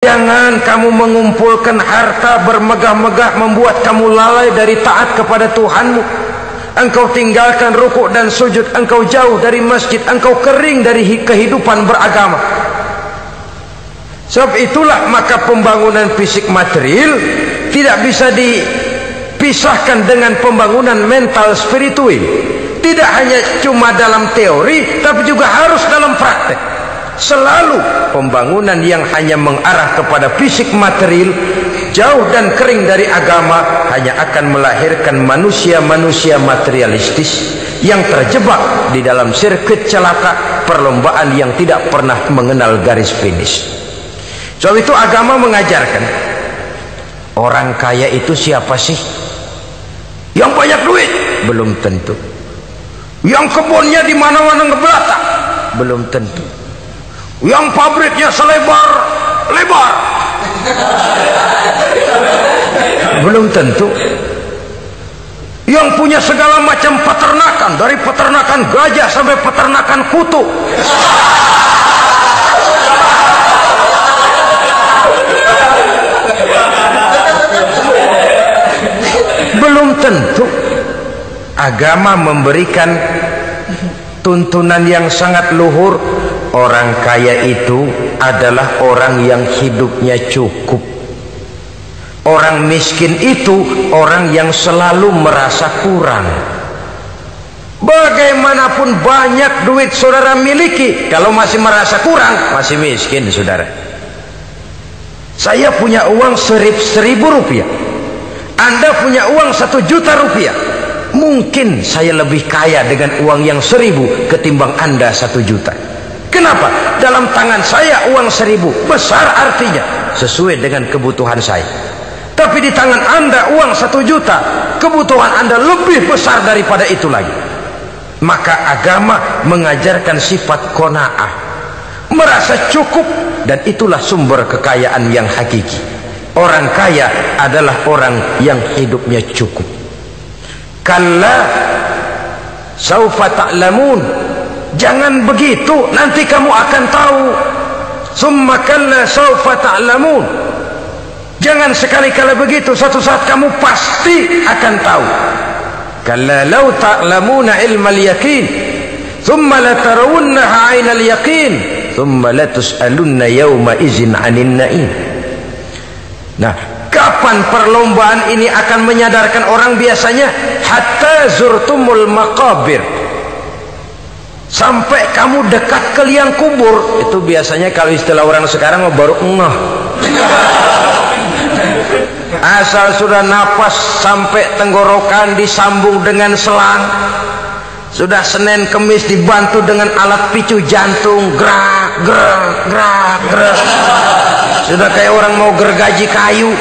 Jangan kamu mengumpulkan harta bermegah-megah membuat kamu lalai dari taat kepada Tuhanmu. Engkau tinggalkan rukuk dan sujud, engkau jauh dari masjid, engkau kering dari kehidupan beragama. Sebab itulah maka pembangunan fisik material tidak bisa dipisahkan dengan pembangunan mental spiritual. Tidak hanya cuma dalam teori, tapi juga harus dalam praktek. Selalu pembangunan yang hanya mengarah kepada fisik material, jauh dan kering dari agama, hanya akan melahirkan manusia-manusia materialistis yang terjebak di dalam sirkuit celaka perlombaan yang tidak pernah mengenal garis finish. Sebab itu agama mengajarkan, orang kaya itu siapa sih? Yang banyak duit? Belum tentu. Yang kebunnya di mana-mana ngebelatak? Belum tentu. Yang pabriknya selebar-lebar? Belum tentu. Yang punya segala macam peternakan, dari peternakan gajah sampai peternakan kutu? Belum tentu. Agama memberikan tuntunan yang sangat luhur. Orang kaya itu adalah orang yang hidupnya cukup. Orang miskin itu orang yang selalu merasa kurang. Bagaimanapun banyak duit saudara miliki, kalau masih merasa kurang, masih miskin saudara. Saya punya uang 1.000 rupiah, Anda punya uang 1 juta rupiah. Mungkin saya lebih kaya dengan uang yang 1.000 ketimbang Anda 1 juta. Kenapa? Dalam tangan saya uang 1.000 besar, artinya sesuai dengan kebutuhan saya. Tapi di tangan Anda uang 1 juta, kebutuhan Anda lebih besar daripada itu lagi. Maka agama mengajarkan sifat qanaah, merasa cukup, dan itulah sumber kekayaan yang hakiki. Orang kaya adalah orang yang hidupnya cukup. Kalla saufa ta'lamun, jangan begitu, nanti kamu akan tahu. Summa kalla saufa ta'lamun, jangan sekali-kali begitu, satu saat kamu pasti akan tahu. Kalla law ta'lamuna ilmal yaqin thumma latarawunnaha 'ainal yaqin thumma latus'alunna yawma idzin 'anin na'im. Nah, kapan perlombaan ini akan menyadarkan orang? Biasanya hatta zurtumul maqabir, sampai kamu dekat ke liang kubur. Itu biasanya kalau istilah orang sekarang baru ngeh. Asal sudah napas sampai tenggorokan disambung dengan selang, sudah Senin Kemis dibantu dengan alat picu jantung, gerak gerak gerak gerak, sudah kayak orang mau gergaji kayu.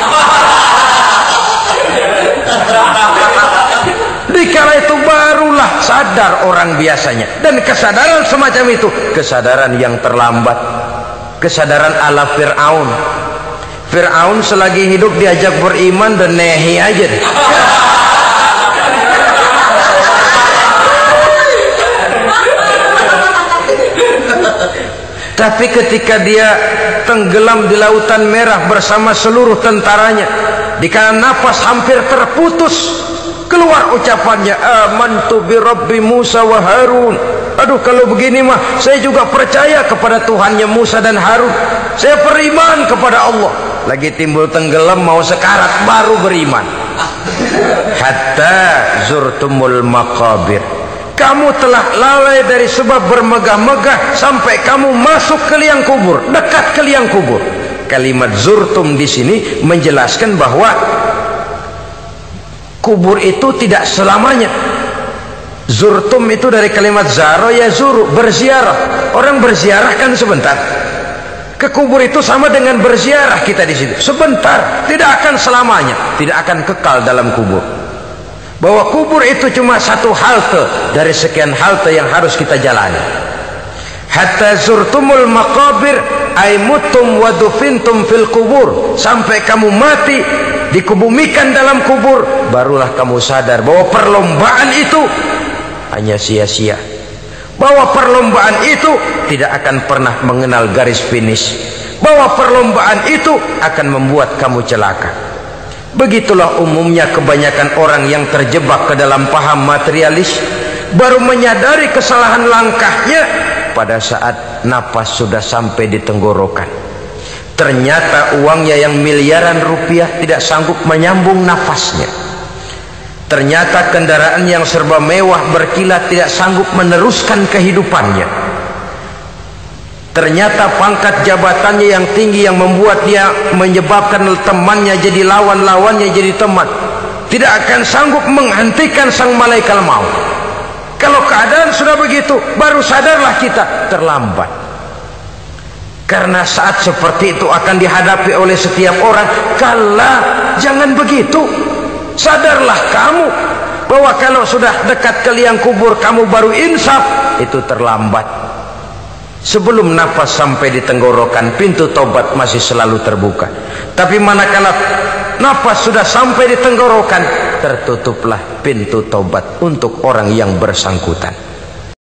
Dikala itu barulah sadar orang biasanya. Dan kesadaran semacam itu kesadaran yang terlambat, kesadaran ala Fir'aun. Fir'aun selagi hidup diajak beriman dan nehi aja deh. Tapi ketika dia tenggelam di lautan merah bersama seluruh tentaranya, dikala napas hampir terputus, keluar ucapannya, amantu bi Rabbi Musa wa Harun. Aduh, kalau begini mah saya juga percaya kepada Tuhannya Musa dan Harun. Saya beriman kepada Allah. Lagi timbul tenggelam mau sekarat baru beriman. Hatta zurtumul maqabir, kamu telah lalai dari sebab bermegah-megah sampai kamu masuk ke liang kubur, dekat ke liang kubur. Kalimat zurtum di sini menjelaskan bahwa kubur itu tidak selamanya. Zurtum itu dari kalimat zaro ya zuru, berziarah. Orang berziarah kan sebentar. Ke kubur itu sama dengan berziarah kita di situ, sebentar, tidak akan selamanya, tidak akan kekal dalam kubur. Bahwa kubur itu cuma satu halte dari sekian halte yang harus kita jalani. Hatta zurtumul maqabir ay mutum wa dufintum fil kubur, sampai kamu mati dikubumikan dalam kubur, barulah kamu sadar bahwa perlombaan itu hanya sia-sia, bahwa perlombaan itu tidak akan pernah mengenal garis finish. bahwa perlombaan itu akan membuat kamu celaka. Begitulah umumnya kebanyakan orang yang terjebak ke dalam paham materialis, baru menyadari kesalahan langkahnya pada saat napas sudah sampai di tenggorokan. Ternyata uangnya yang miliaran rupiah tidak sanggup menyambung nafasnya. Ternyata kendaraan yang serba mewah berkilat tidak sanggup meneruskan kehidupannya. Ternyata pangkat jabatannya yang tinggi yang membuat dia menyebabkan temannya jadi lawan, lawannya jadi teman, tidak akan sanggup menghentikan sang malaikat maut. Kalau keadaan sudah begitu, baru sadarlah kita terlambat. Karena saat seperti itu akan dihadapi oleh setiap orang. Kala, jangan begitu. Sadarlah kamu bahwa kalau sudah dekat ke liang kubur kamu baru insaf, itu terlambat. Sebelum nafas sampai di tenggorokan, pintu tobat masih selalu terbuka. Tapi manakala nafas sudah sampai di tenggorokan, tertutuplah pintu tobat untuk orang yang bersangkutan.